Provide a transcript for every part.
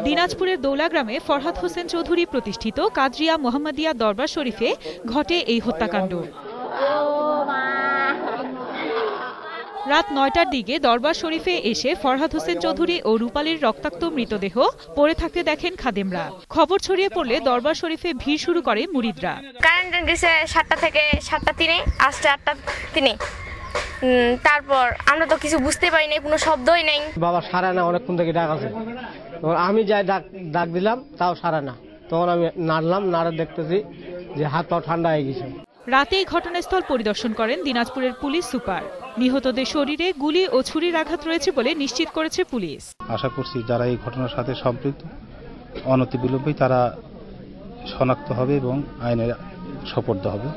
দিনাজপুরের দৌলা গ্রামে ফরহাদ হোসেন চৌধুরী প্রতিষ্ঠিত কাদরিয়া মোহাম্মদিয়া দরবার শরীফে ঘটে এই হত্যাকাণ্ড। রাত ৯টার দিকে দরবার শরীফে এসে ফরহাদ হোসেন চৌধুরী ও রূপালীর রক্তাক্ত মৃতদেহ পড়ে থাকতে দেখেন খাদেমরা। খবর ছড়িয়ে পড়লে দরবার শরীফে ভিড় শুরু করে মুরিদরা। কারেন্ট দিছে ৭টা থেকে ৭টা ৩ আসছে ৮টা ৩। তারপর আমরা তো কিছু বুঝতে পারি নাই, কোনো শব্দই নাই। বাবা সারা না, অনেকক্ষণ থেকে ডাক আছে। আমি যাই ডাক দিলাম, তাও সারা না। তখন আমি নাড়লাম, নাড়ে দেখতেছি যে হাত পা ঠান্ডা হয়ে গেছে। রাতেই ঘটনাস্থল পরিদর্শন করেন দিনাজপুরের পুলিশ সুপার। নিহতদের শরীরে গুলি ও ছুরির আঘাত রয়েছে বলে নিশ্চিত করেছে পুলিশ। আশা করছি যারা এই ঘটনার সাথে সম্পৃক্ত অনতিবিলম্বেই তারা শনাক্ত হবে এবং আইনের সোপর্দ হবে।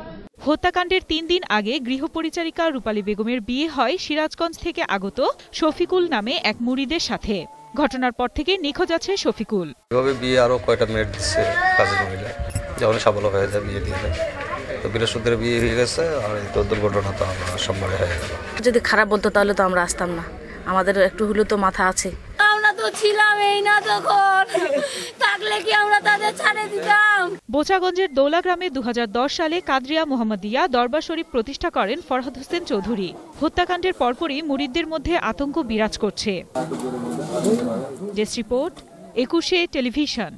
হত্যাকাণ্ডের ৩ দিন আগে গৃহপরিচারিকা রূপালী বেগমের বিয়ে হয় সিরাজগঞ্জ থেকে আগত শফিকুল নামে এক মুরিদের সাথে। ঘটনার পর থেকে নিখোঁজ আছে শফিকুল। এভাবে বিয়ে আরো কয়টা মেয়ের দিচ্ছে কাজের মহিলা, যেমন সাবল হয়ে যায় বিয়ে দিয়ে দেয়। তো বৃহস্পতিবার বিয়ে হয়ে গেছে, আর এই তো দুর্ঘটনা তো আমরা সম্মানে হয়ে গেল। যদি খারাপ বলতো তাহলে তো আমরা আসতাম না, আমাদের একটু হলেও তো মাথা আছে। আমরা তো ছিলাম এই না, তখন থাকলে কি আমরা তাদের ছাড়ে দিতাম। বোচাগঞ্জের দৌলা গ্রামে 2010 সালে কাদরিয়া মোহাম্মদিয়া দরবার শরীফ প্রতিষ্ঠা করেন ফরহাদ হোসেন চৌধুরী। হত্যাকাণ্ডের পরপরই মুরিদদের মধ্যে আতঙ্ক বিরাজ করছে। Desk report, 21 television.